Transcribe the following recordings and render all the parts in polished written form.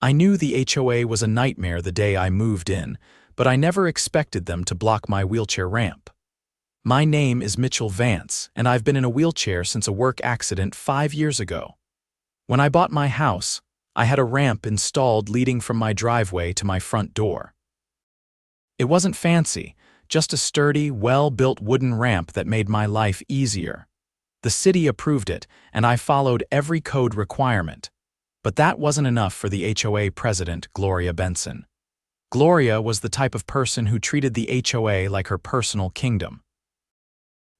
I knew the HOA was a nightmare the day I moved in, but I never expected them to block my wheelchair ramp. My name is Mitchell Vance, and I've been in a wheelchair since a work accident 5 years ago. When I bought my house, I had a ramp installed leading from my driveway to my front door. It wasn't fancy, just a sturdy, well-built wooden ramp that made my life easier. The city approved it, and I followed every code requirement. But that wasn't enough for the HOA president, Gloria Benson. Gloria was the type of person who treated the HOA like her personal kingdom.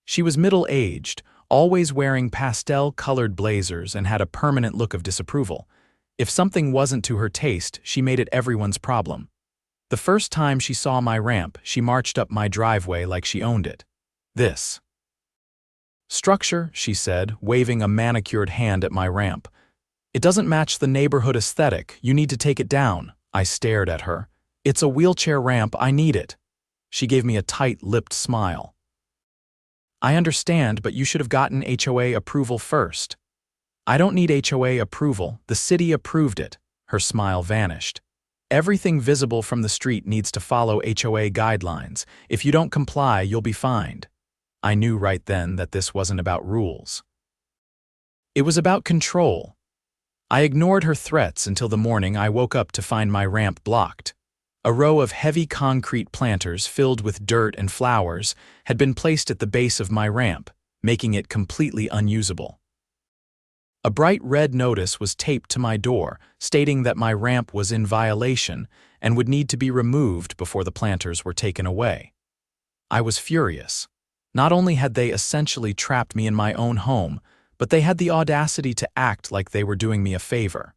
She was middle-aged, always wearing pastel-colored blazers, and had a permanent look of disapproval. If something wasn't to her taste, she made it everyone's problem. The first time she saw my ramp, she marched up my driveway like she owned it. "This structure," she said, waving a manicured hand at my ramp. "It doesn't match the neighborhood aesthetic. You need to take it down." I stared at her. "It's a wheelchair ramp. I need it." She gave me a tight-lipped smile. "I understand, but you should have gotten HOA approval first." "I don't need HOA approval. The city approved it." Her smile vanished. "Everything visible from the street needs to follow HOA guidelines. If you don't comply, you'll be fined." I knew right then that this wasn't about rules. It was about control. I ignored her threats until the morning I woke up to find my ramp blocked. A row of heavy concrete planters filled with dirt and flowers had been placed at the base of my ramp, making it completely unusable. A bright red notice was taped to my door, stating that my ramp was in violation and would need to be removed before the planters were taken away. I was furious. Not only had they essentially trapped me in my own home, but they had the audacity to act like they were doing me a favor.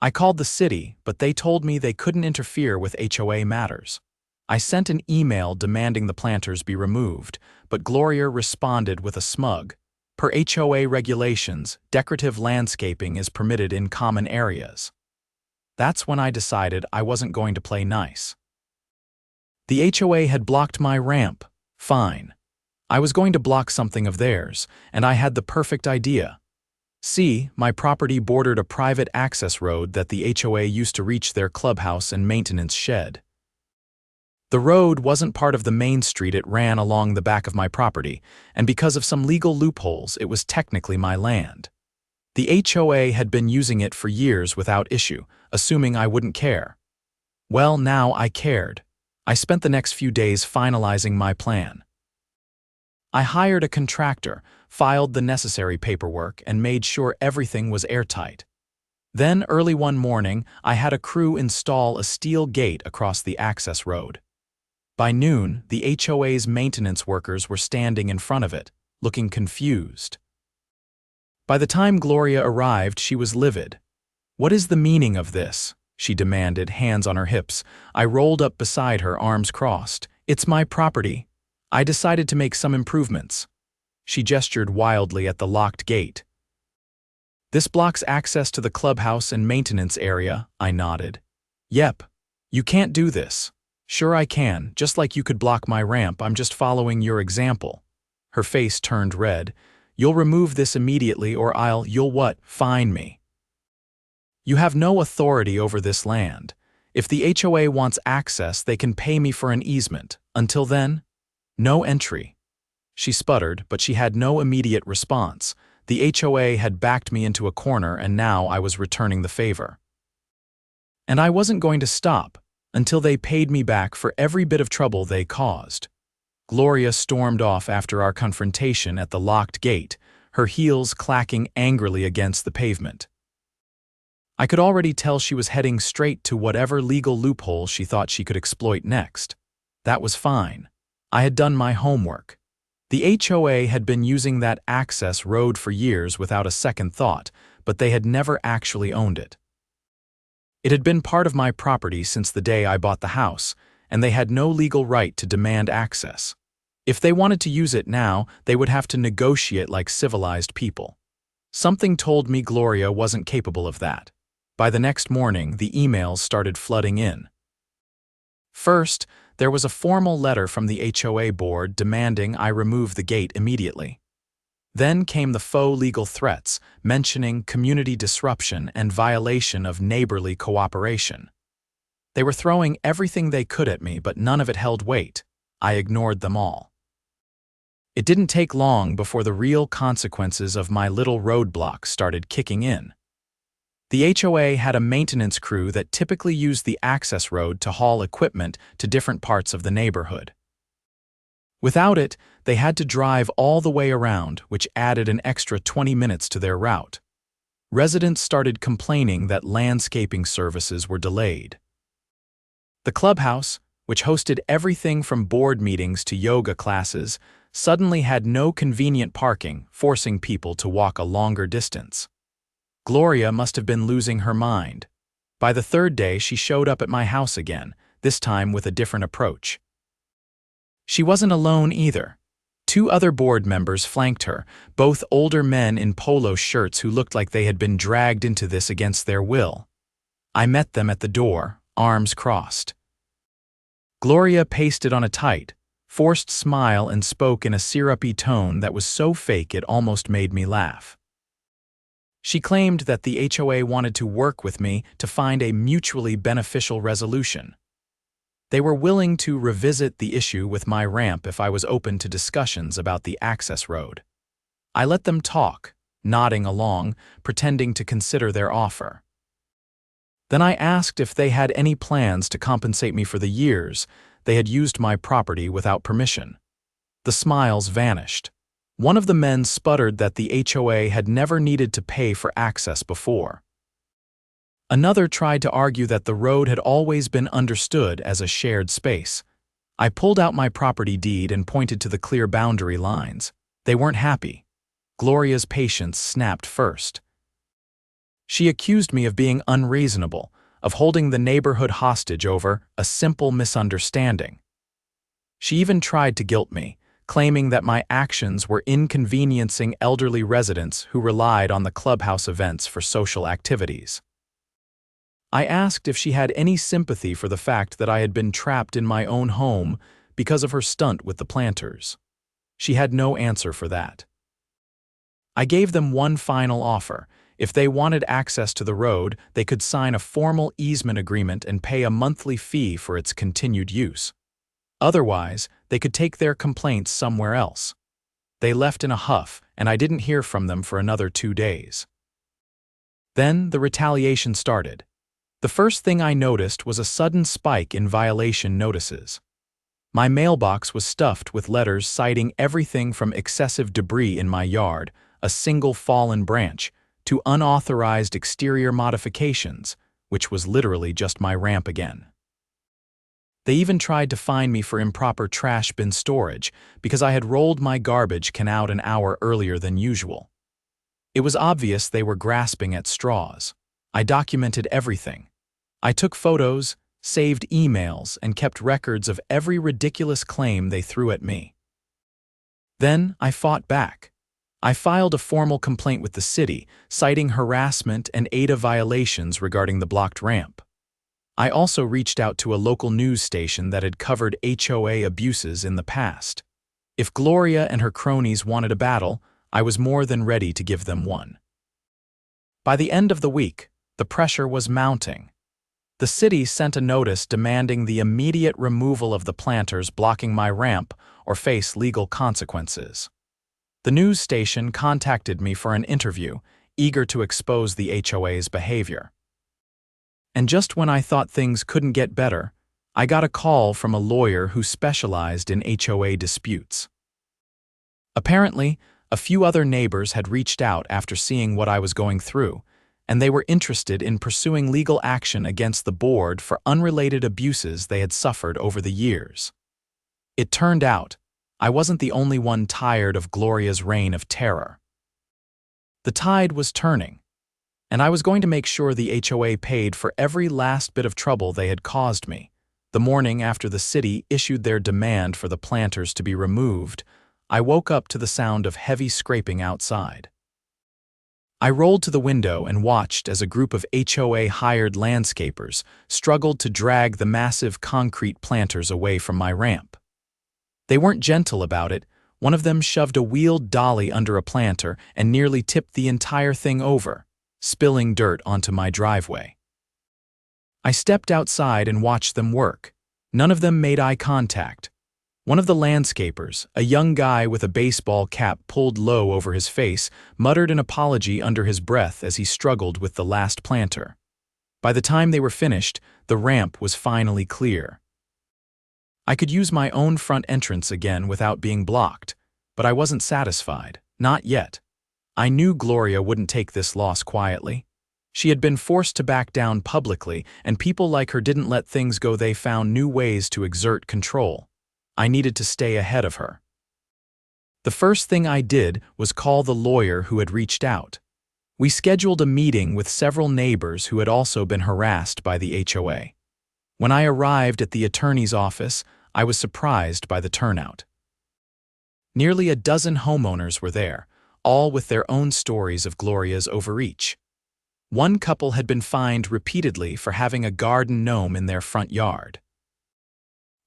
I called the city, but they told me they couldn't interfere with HOA matters. I sent an email demanding the planters be removed, but Gloria responded with a smug, "Per HOA regulations, decorative landscaping is permitted in common areas." That's when I decided I wasn't going to play nice. The HOA had blocked my ramp. Fine. I was going to block something of theirs, and I had the perfect idea. See, my property bordered a private access road that the HOA used to reach their clubhouse and maintenance shed. The road wasn't part of the main street. It ran along the back of my property, and because of some legal loopholes, it was technically my land. The HOA had been using it for years without issue, assuming I wouldn't care. Well, now I cared. I spent the next few days finalizing my plan. I hired a contractor, filed the necessary paperwork, and made sure everything was airtight. Then, early one morning, I had a crew install a steel gate across the access road. By noon, the HOA's maintenance workers were standing in front of it, looking confused. By the time Gloria arrived, she was livid. "What is the meaning of this?" she demanded, hands on her hips. I rolled up beside her, arms crossed. "It's my property. I decided to make some improvements." She gestured wildly at the locked gate. "This blocks access to the clubhouse and maintenance area," I nodded. "Yep. You can't do this." "Sure I can, just like you could block my ramp. I'm just following your example." Her face turned red. "You'll remove this immediately or you'll what? Fine me." "You have no authority over this land. If the HOA wants access, they can pay me for an easement. Until then, no entry." She sputtered, but she had no immediate response. The HOA had backed me into a corner, and now I was returning the favor. And I wasn't going to stop until they paid me back for every bit of trouble they caused. Gloria stormed off after our confrontation at the locked gate, her heels clacking angrily against the pavement. I could already tell she was heading straight to whatever legal loophole she thought she could exploit next. That was fine. I had done my homework. The HOA had been using that access road for years without a second thought, but they had never actually owned it. It had been part of my property since the day I bought the house, and they had no legal right to demand access. If they wanted to use it now, they would have to negotiate like civilized people. Something told me Gloria wasn't capable of that. By the next morning, the emails started flooding in. First, there was a formal letter from the HOA board demanding I remove the gate immediately. Then came the faux legal threats, mentioning community disruption and violation of neighborly cooperation. They were throwing everything they could at me, but none of it held weight. I ignored them all. It didn't take long before the real consequences of my little roadblock started kicking in. The HOA had a maintenance crew that typically used the access road to haul equipment to different parts of the neighborhood. Without it, they had to drive all the way around, which added an extra 20 minutes to their route. Residents started complaining that landscaping services were delayed. The clubhouse, which hosted everything from board meetings to yoga classes, suddenly had no convenient parking, forcing people to walk a longer distance. Gloria must have been losing her mind. By the third day, she showed up at my house again, this time with a different approach. She wasn't alone either. 2 other board members flanked her, both older men in polo shirts who looked like they had been dragged into this against their will. I met them at the door, arms crossed. Gloria pasted on a tight, forced smile and spoke in a syrupy tone that was so fake it almost made me laugh. She claimed that the HOA wanted to work with me to find a mutually beneficial resolution. They were willing to revisit the issue with my ramp if I was open to discussions about the access road. I let them talk, nodding along, pretending to consider their offer. Then I asked if they had any plans to compensate me for the years they had used my property without permission. The smiles vanished. One of the men sputtered that the HOA had never needed to pay for access before. Another tried to argue that the road had always been understood as a shared space. I pulled out my property deed and pointed to the clear boundary lines. They weren't happy. Gloria's patience snapped first. She accused me of being unreasonable, of holding the neighborhood hostage over a simple misunderstanding. She even tried to guilt me, claiming that my actions were inconveniencing elderly residents who relied on the clubhouse events for social activities. I asked if she had any sympathy for the fact that I had been trapped in my own home because of her stunt with the planters. She had no answer for that. I gave them one final offer. If they wanted access to the road, they could sign a formal easement agreement and pay a monthly fee for its continued use. Otherwise, they could take their complaints somewhere else. They left in a huff, and I didn't hear from them for another 2 days. Then the retaliation started. The first thing I noticed was a sudden spike in violation notices. My mailbox was stuffed with letters citing everything from excessive debris in my yard, a single fallen branch, to unauthorized exterior modifications, which was literally just my ramp again. They even tried to fine me for improper trash bin storage because I had rolled my garbage can out an hour earlier than usual. It was obvious they were grasping at straws. I documented everything. I took photos, saved emails, and kept records of every ridiculous claim they threw at me. Then I fought back. I filed a formal complaint with the city, citing harassment and ADA violations regarding the blocked ramp. I also reached out to a local news station that had covered HOA abuses in the past. If Gloria and her cronies wanted a battle, I was more than ready to give them one. By the end of the week, the pressure was mounting. The city sent a notice demanding the immediate removal of the planters blocking my ramp or face legal consequences. The news station contacted me for an interview, eager to expose the HOA's behavior. And just when I thought things couldn't get better, I got a call from a lawyer who specialized in HOA disputes. Apparently, a few other neighbors had reached out after seeing what I was going through, and they were interested in pursuing legal action against the board for unrelated abuses they had suffered over the years. It turned out, I wasn't the only one tired of Gloria's reign of terror. The tide was turning, and I was going to make sure the HOA paid for every last bit of trouble they had caused me. The morning after the city issued their demand for the planters to be removed, I woke up to the sound of heavy scraping outside. I rolled to the window and watched as a group of HOA-hired landscapers struggled to drag the massive concrete planters away from my ramp. They weren't gentle about it. One of them shoved a wheeled dolly under a planter and nearly tipped the entire thing over, spilling dirt onto my driveway. I stepped outside and watched them work. None of them made eye contact. One of the landscapers, a young guy with a baseball cap pulled low over his face, muttered an apology under his breath as he struggled with the last planter. By the time they were finished, the ramp was finally clear. I could use my own front entrance again without being blocked, but I wasn't satisfied. Not yet. I knew Gloria wouldn't take this loss quietly. She had been forced to back down publicly, and people like her didn't let things go. They found new ways to exert control. I needed to stay ahead of her. The first thing I did was call the lawyer who had reached out. We scheduled a meeting with several neighbors who had also been harassed by the HOA. When I arrived at the attorney's office, I was surprised by the turnout. Nearly a dozen homeowners were there, all with their own stories of Gloria's overreach. One couple had been fined repeatedly for having a garden gnome in their front yard.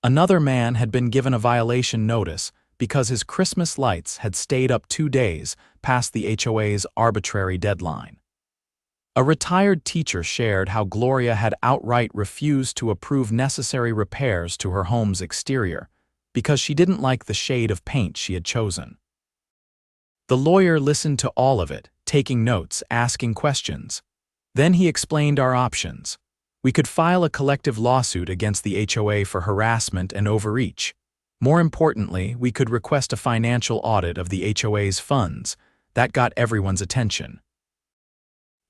Another man had been given a violation notice because his Christmas lights had stayed up 2 days past the HOA's arbitrary deadline. A retired teacher shared how Gloria had outright refused to approve necessary repairs to her home's exterior because she didn't like the shade of paint she had chosen. The lawyer listened to all of it, taking notes, asking questions. Then he explained our options. We could file a collective lawsuit against the HOA for harassment and overreach. More importantly, we could request a financial audit of the HOA's funds. That got everyone's attention.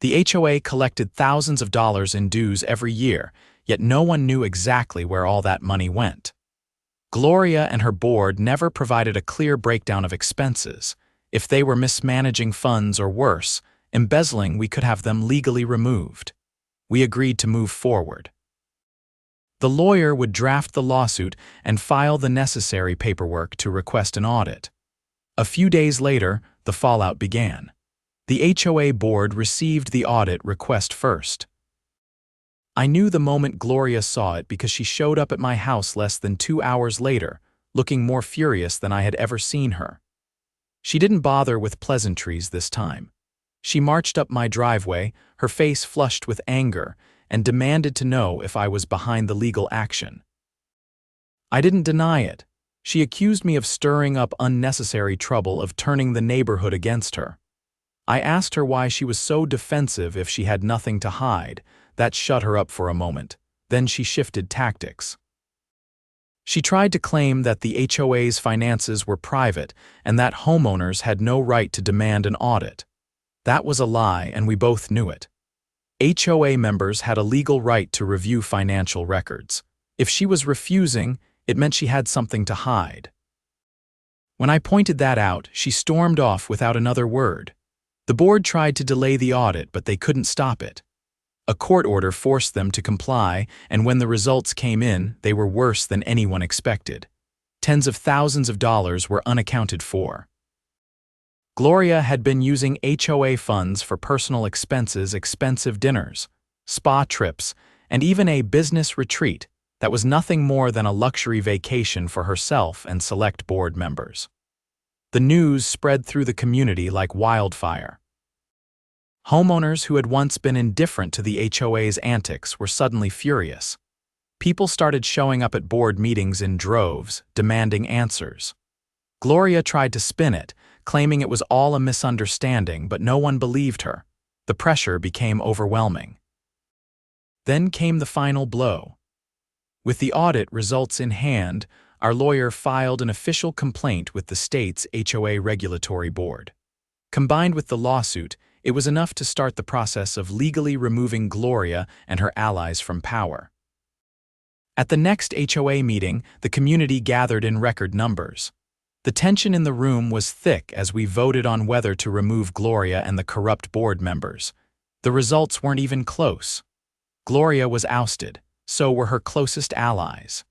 The HOA collected thousands of dollars in dues every year, yet no one knew exactly where all that money went. Gloria and her board never provided a clear breakdown of expenses. If they were mismanaging funds or worse, embezzling, we could have them legally removed. We agreed to move forward. The lawyer would draft the lawsuit and file the necessary paperwork to request an audit. A few days later, the fallout began. The HOA board received the audit request first. I knew the moment Gloria saw it because she showed up at my house less than 2 hours later, looking more furious than I had ever seen her. She didn't bother with pleasantries this time. She marched up my driveway, her face flushed with anger, and demanded to know if I was behind the legal action. I didn't deny it. She accused me of stirring up unnecessary trouble, of turning the neighborhood against her. I asked her why she was so defensive if she had nothing to hide. That shut her up for a moment. Then she shifted tactics. She tried to claim that the HOA's finances were private and that homeowners had no right to demand an audit. That was a lie, and we both knew it. HOA members had a legal right to review financial records. If she was refusing, it meant she had something to hide. When I pointed that out, she stormed off without another word. The board tried to delay the audit, but they couldn't stop it. A court order forced them to comply, and when the results came in, they were worse than anyone expected. Tens of thousands of dollars were unaccounted for. Gloria had been using HOA funds for personal expenses, expensive dinners, spa trips, and even a business retreat that was nothing more than a luxury vacation for herself and select board members. The news spread through the community like wildfire. Homeowners who had once been indifferent to the HOA's antics were suddenly furious. People started showing up at board meetings in droves, demanding answers. Gloria tried to spin it, claiming it was all a misunderstanding, but no one believed her. The pressure became overwhelming. Then came the final blow. With the audit results in hand, our lawyer filed an official complaint with the state's HOA regulatory board. Combined with the lawsuit, it was enough to start the process of legally removing Gloria and her allies from power. At the next HOA meeting, the community gathered in record numbers. The tension in the room was thick as we voted on whether to remove Gloria and the corrupt board members. The results weren't even close. Gloria was ousted, so were her closest allies.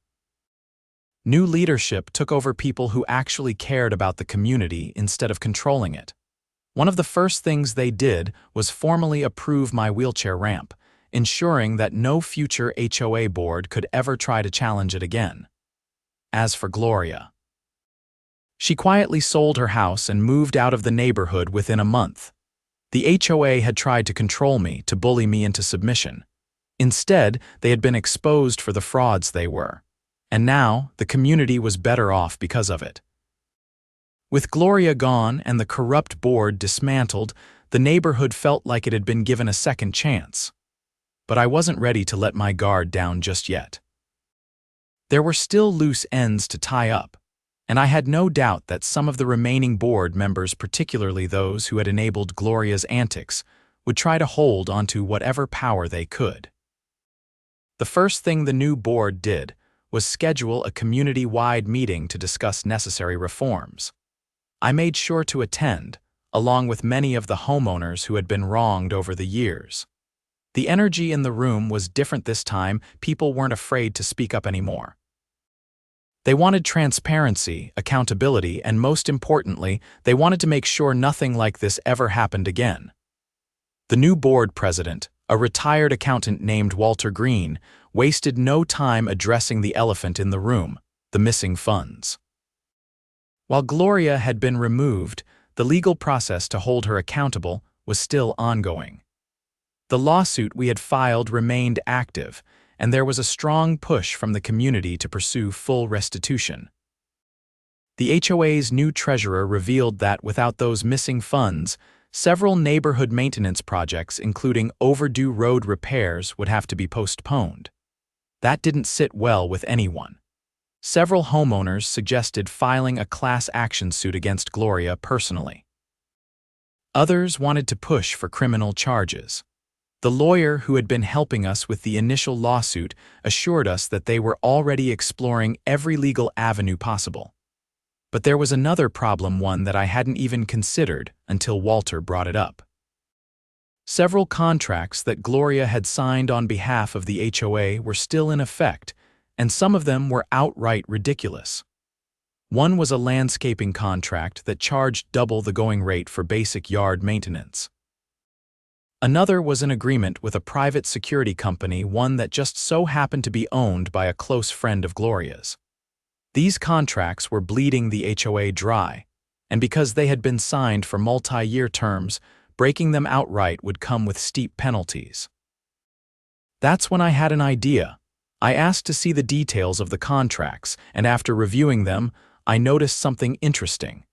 New leadership took over people who actually cared about the community instead of controlling it. One of the first things they did was formally approve my wheelchair ramp, ensuring that no future HOA board could ever try to challenge it again. As for Gloria, She quietly sold her house and moved out of the neighborhood within a month. The HOA had tried to control me, to bully me into submission. Instead, they had been exposed for the frauds they were. And now, the community was better off because of it. With Gloria gone and the corrupt board dismantled, the neighborhood felt like it had been given a second chance. But I wasn't ready to let my guard down just yet. There were still loose ends to tie up, and I had no doubt that some of the remaining board members, particularly those who had enabled Gloria's antics, would try to hold onto whatever power they could. The first thing the new board did was schedule a community-wide meeting to discuss necessary reforms. I made sure to attend, along with many of the homeowners who had been wronged over the years. The energy in the room was different this time. People weren't afraid to speak up anymore. They wanted transparency, accountability, and most importantly, they wanted to make sure nothing like this ever happened again. The new board president, a retired accountant named Walter Green, wasted no time addressing the elephant in the room, the missing funds. While Gloria had been removed, the legal process to hold her accountable was still ongoing. The lawsuit we had filed remained active, and there was a strong push from the community to pursue full restitution. The HOA's new treasurer revealed that without those missing funds, several neighborhood maintenance projects, including overdue road repairs, would have to be postponed. That didn't sit well with anyone. Several homeowners suggested filing a class action suit against Gloria personally. Others wanted to push for criminal charges. The lawyer who had been helping us with the initial lawsuit assured us that they were already exploring every legal avenue possible. But there was another problem, one that I hadn't even considered until Walter brought it up. Several contracts that Gloria had signed on behalf of the HOA were still in effect, and some of them were outright ridiculous. One was a landscaping contract that charged double the going rate for basic yard maintenance. Another was an agreement with a private security company, one that just so happened to be owned by a close friend of Gloria's. These contracts were bleeding the HOA dry, and because they had been signed for multi-year terms, breaking them outright would come with steep penalties. That's when I had an idea. I asked to see the details of the contracts, and after reviewing them, I noticed something interesting.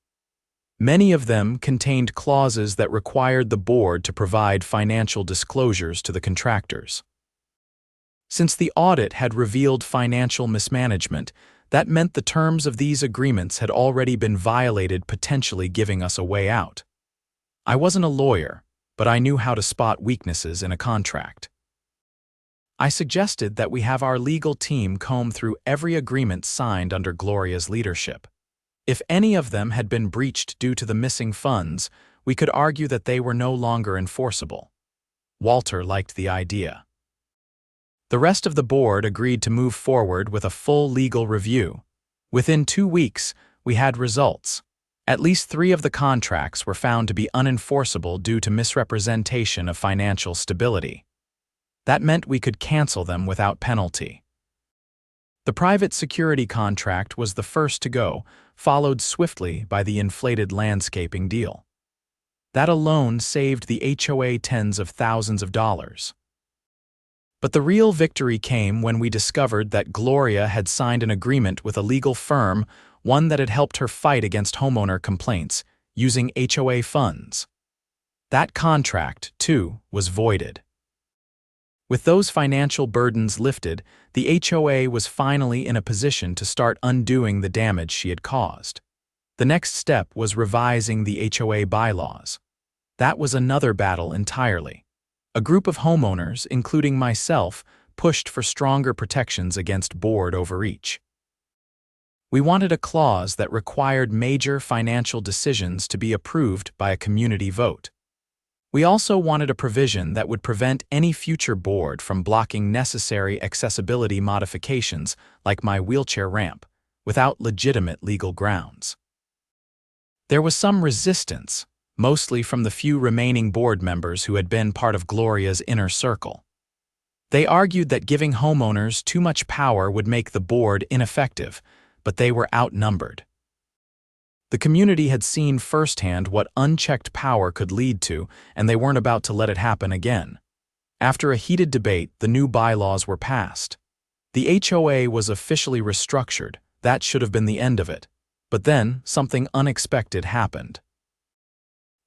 Many of them contained clauses that required the board to provide financial disclosures to the contractors. Since the audit had revealed financial mismanagement, that meant the terms of these agreements had already been violated, potentially giving us a way out. I wasn't a lawyer, but I knew how to spot weaknesses in a contract. I suggested that we have our legal team comb through every agreement signed under Gloria's leadership. If any of them had been breached due to the missing funds, we could argue that they were no longer enforceable. Walter liked the idea. The rest of the board agreed to move forward with a full legal review. Within 2 weeks, we had results. At least 3 of the contracts were found to be unenforceable due to misrepresentation of financial stability. That meant we could cancel them without penalty. The private security contract was the first to go, followed swiftly by the inflated landscaping deal. That alone saved the HOA tens of thousands of dollars. But the real victory came when we discovered that Gloria had signed an agreement with a legal firm, one that had helped her fight against homeowner complaints, using HOA funds. That contract, too, was voided. With those financial burdens lifted, the HOA was finally in a position to start undoing the damage she had caused. The next step was revising the HOA bylaws. That was another battle entirely. A group of homeowners, including myself, pushed for stronger protections against board overreach. We wanted a clause that required major financial decisions to be approved by a community vote. We also wanted a provision that would prevent any future board from blocking necessary accessibility modifications like my wheelchair ramp, without legitimate legal grounds. There was some resistance, mostly from the few remaining board members who had been part of Gloria's inner circle. They argued that giving homeowners too much power would make the board ineffective, but they were outnumbered. The community had seen firsthand what unchecked power could lead to, and they weren't about to let it happen again. After a heated debate, the new bylaws were passed. The HOA was officially restructured. That should have been the end of it. But then, something unexpected happened.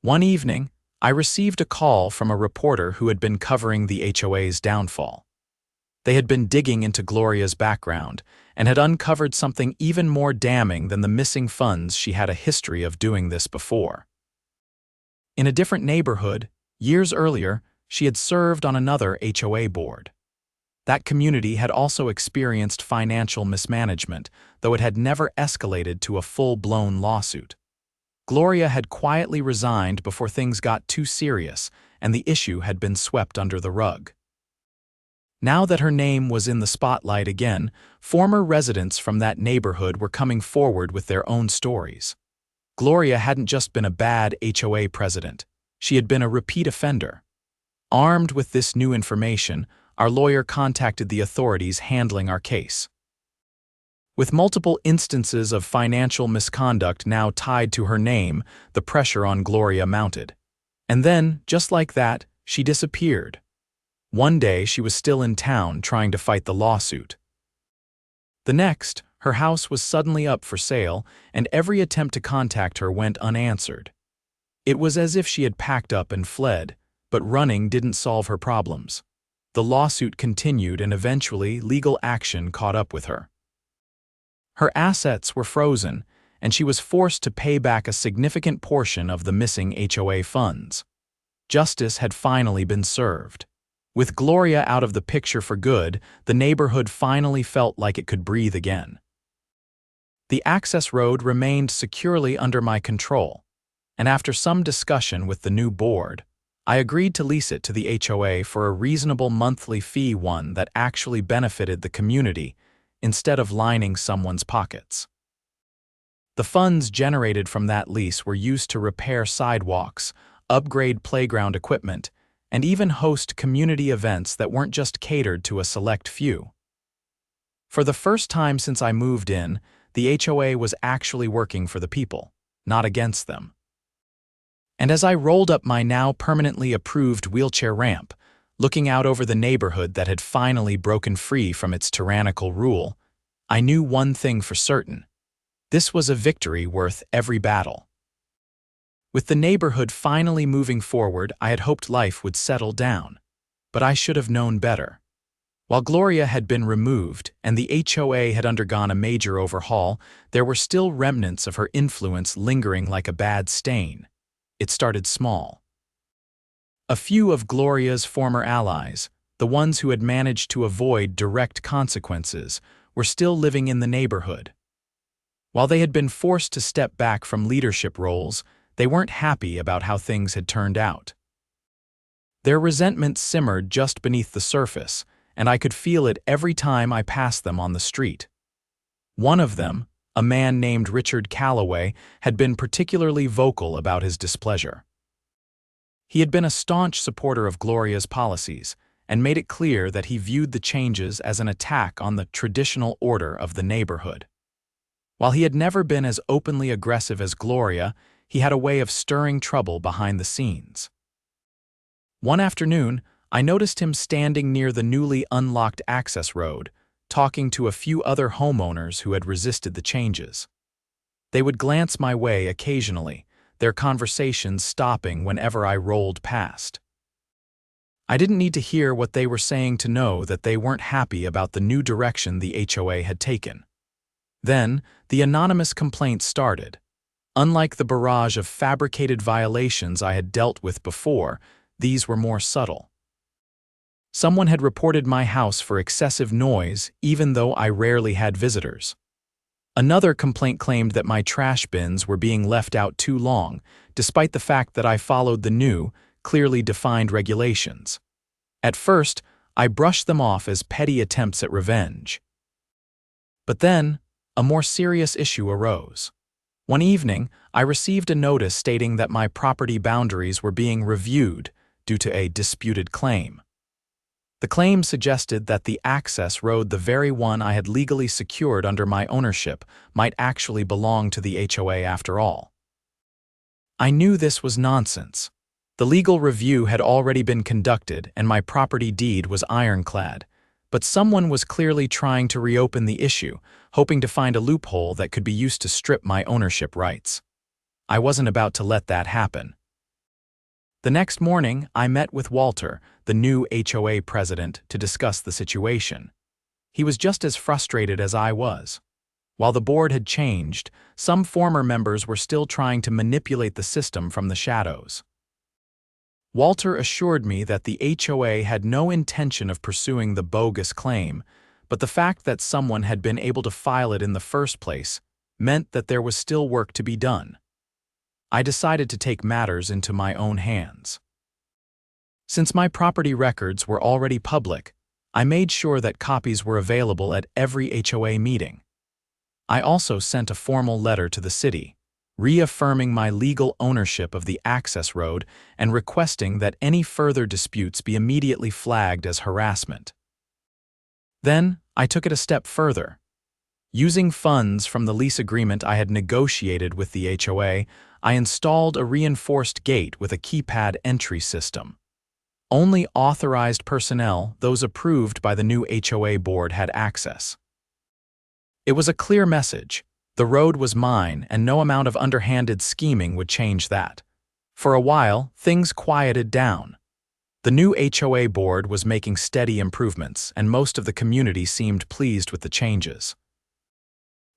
One evening, I received a call from a reporter who had been covering the HOA's downfall. They had been digging into Gloria's background and had uncovered something even more damning than the missing funds. She had a history of doing this before. In a different neighborhood, years earlier, she had served on another HOA board. That community had also experienced financial mismanagement, though it had never escalated to a full-blown lawsuit. Gloria had quietly resigned before things got too serious, and the issue had been swept under the rug. Now that her name was in the spotlight again, former residents from that neighborhood were coming forward with their own stories. Gloria hadn't just been a bad HOA president, she had been a repeat offender. Armed with this new information, our lawyer contacted the authorities handling our case. With multiple instances of financial misconduct now tied to her name, the pressure on Gloria mounted. And then, just like that, she disappeared. One day she was still in town trying to fight the lawsuit. The next, her house was suddenly up for sale, and every attempt to contact her went unanswered. It was as if she had packed up and fled, but running didn't solve her problems. The lawsuit continued, and eventually legal action caught up with her. Her assets were frozen, and she was forced to pay back a significant portion of the missing HOA funds. Justice had finally been served. With Gloria out of the picture for good, the neighborhood finally felt like it could breathe again. The access road remained securely under my control, and after some discussion with the new board, I agreed to lease it to the HOA for a reasonable monthly fee, one that actually benefited the community instead of lining someone's pockets. The funds generated from that lease were used to repair sidewalks, upgrade playground equipment, and even host community events that weren't just catered to a select few. For the first time since I moved in, the HOA was actually working for the people, not against them. And as I rolled up my now permanently approved wheelchair ramp, looking out over the neighborhood that had finally broken free from its tyrannical rule, I knew one thing for certain. This was a victory worth every battle. With the neighborhood finally moving forward, I had hoped life would settle down. But I should have known better. While Gloria had been removed and the HOA had undergone a major overhaul, there were still remnants of her influence lingering like a bad stain. It started small. A few of Gloria's former allies, the ones who had managed to avoid direct consequences, were still living in the neighborhood. While they had been forced to step back from leadership roles, they weren't happy about how things had turned out. Their resentment simmered just beneath the surface, and I could feel it every time I passed them on the street. One of them, a man named Richard Calloway, had been particularly vocal about his displeasure. He had been a staunch supporter of Gloria's policies and made it clear that he viewed the changes as an attack on the traditional order of the neighborhood. While he had never been as openly aggressive as Gloria, he had a way of stirring trouble behind the scenes. One afternoon, I noticed him standing near the newly unlocked access road, talking to a few other homeowners who had resisted the changes. They would glance my way occasionally, their conversations stopping whenever I rolled past. I didn't need to hear what they were saying to know that they weren't happy about the new direction the HOA had taken. Then, the anonymous complaints started. Unlike the barrage of fabricated violations I had dealt with before, these were more subtle. Someone had reported my house for excessive noise, even though I rarely had visitors. Another complaint claimed that my trash bins were being left out too long, despite the fact that I followed the new, clearly defined regulations. At first, I brushed them off as petty attempts at revenge. But then, a more serious issue arose. One evening, I received a notice stating that my property boundaries were being reviewed due to a disputed claim. The claim suggested that the access road, the very one I had legally secured under my ownership, might actually belong to the HOA after all. I knew this was nonsense. The legal review had already been conducted and my property deed was ironclad, but someone was clearly trying to reopen the issue, hoping to find a loophole that could be used to strip my ownership rights. I wasn't about to let that happen. The next morning, I met with Walter, the new HOA president, to discuss the situation. He was just as frustrated as I was. While the board had changed, some former members were still trying to manipulate the system from the shadows. Walter assured me that the HOA had no intention of pursuing the bogus claim, but the fact that someone had been able to file it in the first place meant that there was still work to be done. I decided to take matters into my own hands. Since my property records were already public, I made sure that copies were available at every HOA meeting. I also sent a formal letter to the city, reaffirming my legal ownership of the access road and requesting that any further disputes be immediately flagged as harassment. Then, I took it a step further. Using funds from the lease agreement I had negotiated with the HOA, I installed a reinforced gate with a keypad entry system. Only authorized personnel, those approved by the new HOA board, had access. It was a clear message. The road was mine, and no amount of underhanded scheming would change that. For a while, things quieted down. The new HOA board was making steady improvements, and most of the community seemed pleased with the changes.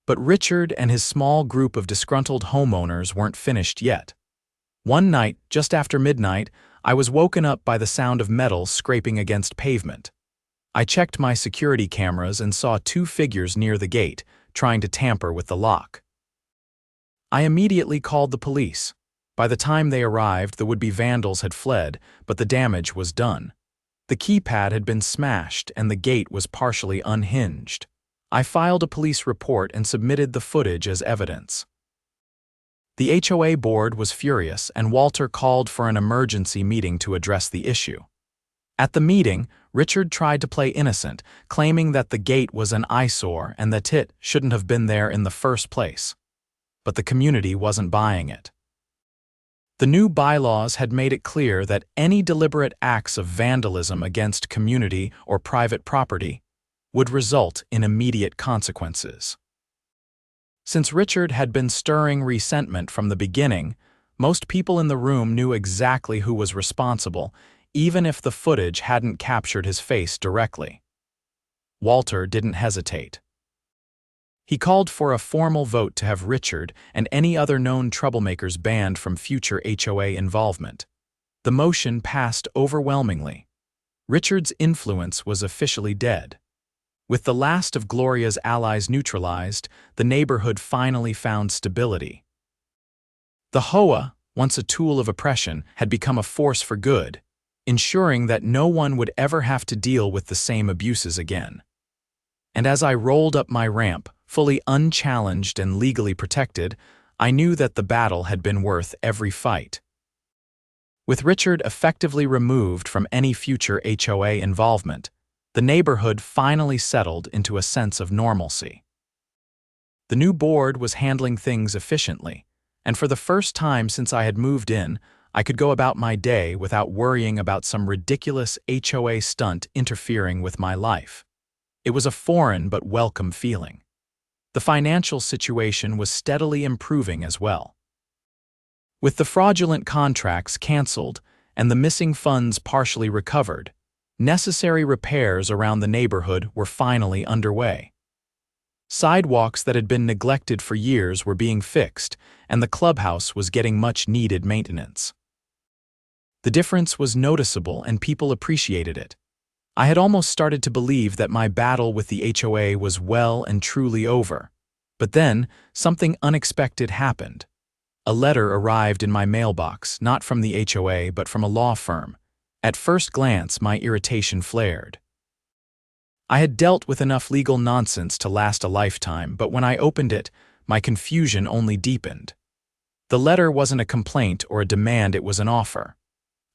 But Richard and his small group of disgruntled homeowners weren't finished yet. One night, just after midnight, I was woken up by the sound of metal scraping against pavement. I checked my security cameras and saw two figures near the gate, trying to tamper with the lock. I immediately called the police. By the time they arrived, the would-be vandals had fled, but the damage was done. The keypad had been smashed and the gate was partially unhinged. I filed a police report and submitted the footage as evidence. The HOA board was furious, and Walter called for an emergency meeting to address the issue. At the meeting, Richard tried to play innocent, claiming that the gate was an eyesore and that it shouldn't have been there in the first place. But the community wasn't buying it. The new bylaws had made it clear that any deliberate acts of vandalism against community or private property would result in immediate consequences. Since Richard had been stirring resentment from the beginning, most people in the room knew exactly who was responsible, even if the footage hadn't captured his face directly. Walter didn't hesitate. He called for a formal vote to have Richard and any other known troublemakers banned from future HOA involvement. The motion passed overwhelmingly. Richard's influence was officially dead. With the last of Gloria's allies neutralized, the neighborhood finally found stability. The HOA, once a tool of oppression, had become a force for good, ensuring that no one would ever have to deal with the same abuses again. And as I rolled up my ramp, fully unchallenged and legally protected, I knew that the battle had been worth every fight. With Richard effectively removed from any future HOA involvement, the neighborhood finally settled into a sense of normalcy. The new board was handling things efficiently, and for the first time since I had moved in, I could go about my day without worrying about some ridiculous HOA stunt interfering with my life. It was a foreign but welcome feeling. The financial situation was steadily improving as well. With the fraudulent contracts canceled and the missing funds partially recovered, necessary repairs around the neighborhood were finally underway. Sidewalks that had been neglected for years were being fixed, and the clubhouse was getting much-needed maintenance. The difference was noticeable and people appreciated it. I had almost started to believe that my battle with the HOA was well and truly over. But then, something unexpected happened. A letter arrived in my mailbox, not from the HOA but from a law firm. At first glance, my irritation flared. I had dealt with enough legal nonsense to last a lifetime, but when I opened it, my confusion only deepened. The letter wasn't a complaint or a demand, it was an offer.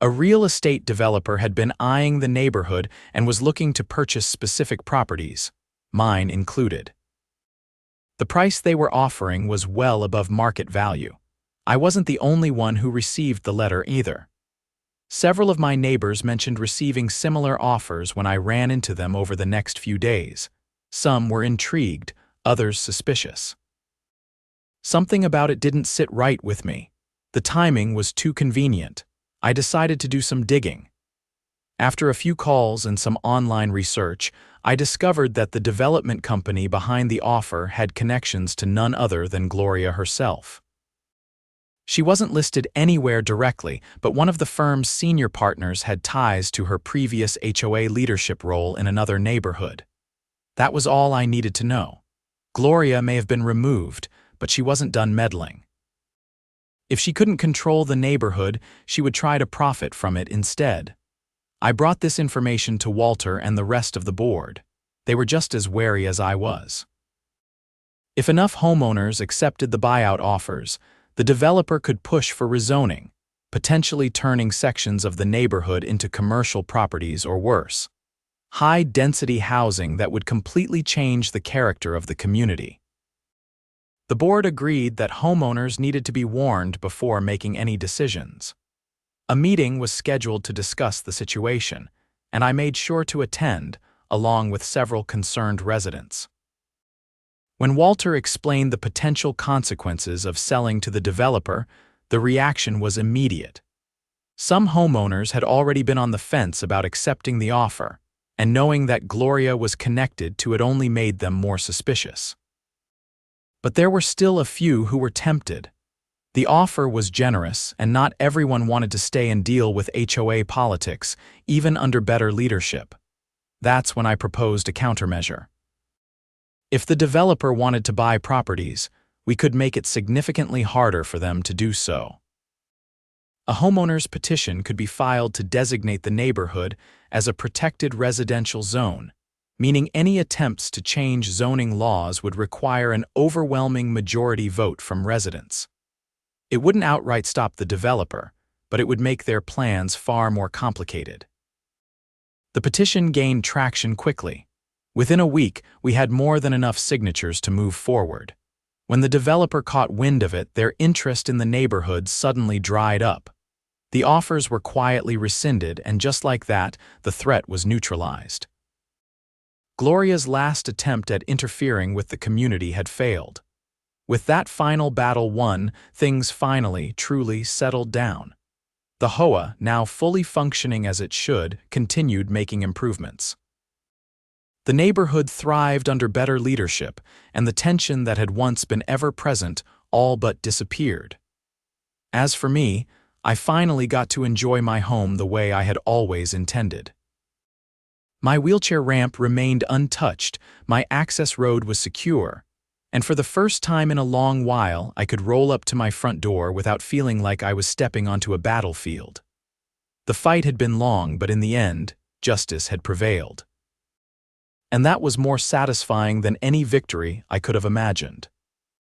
A real estate developer had been eyeing the neighborhood and was looking to purchase specific properties, mine included. The price they were offering was well above market value. I wasn't the only one who received the letter either. Several of my neighbors mentioned receiving similar offers when I ran into them over the next few days. Some were intrigued, others suspicious. Something about it didn't sit right with me. The timing was too convenient. I decided to do some digging. After a few calls and some online research, I discovered that the development company behind the offer had connections to none other than Gloria herself. She wasn't listed anywhere directly, but one of the firm's senior partners had ties to her previous HOA leadership role in another neighborhood. That was all I needed to know. Gloria may have been removed, but she wasn't done meddling. If she couldn't control the neighborhood, she would try to profit from it instead. I brought this information to Walter and the rest of the board. They were just as wary as I was. If enough homeowners accepted the buyout offers, the developer could push for rezoning, potentially turning sections of the neighborhood into commercial properties or worse. High-density housing that would completely change the character of the community. The board agreed that homeowners needed to be warned before making any decisions. A meeting was scheduled to discuss the situation, and I made sure to attend, along with several concerned residents. When Walter explained the potential consequences of selling to the developer, the reaction was immediate. Some homeowners had already been on the fence about accepting the offer, and knowing that Gloria was connected to it only made them more suspicious. But there were still a few who were tempted. The offer was generous, and not everyone wanted to stay and deal with HOA politics, even under better leadership. That's when I proposed a countermeasure. If the developer wanted to buy properties, we could make it significantly harder for them to do so. A homeowner's petition could be filed to designate the neighborhood as a protected residential zone, meaning any attempts to change zoning laws would require an overwhelming majority vote from residents. It wouldn't outright stop the developer, but it would make their plans far more complicated. The petition gained traction quickly. Within a week, we had more than enough signatures to move forward. When the developer caught wind of it, their interest in the neighborhood suddenly dried up. The offers were quietly rescinded, and just like that, the threat was neutralized. Gloria's last attempt at interfering with the community had failed. With that final battle won, things finally, truly settled down. The HOA, now fully functioning as it should, continued making improvements. The neighborhood thrived under better leadership, and the tension that had once been ever-present all but disappeared. As for me, I finally got to enjoy my home the way I had always intended. My wheelchair ramp remained untouched, my access road was secure, and for the first time in a long while, I could roll up to my front door without feeling like I was stepping onto a battlefield. The fight had been long, but in the end, justice had prevailed. And that was more satisfying than any victory I could have imagined.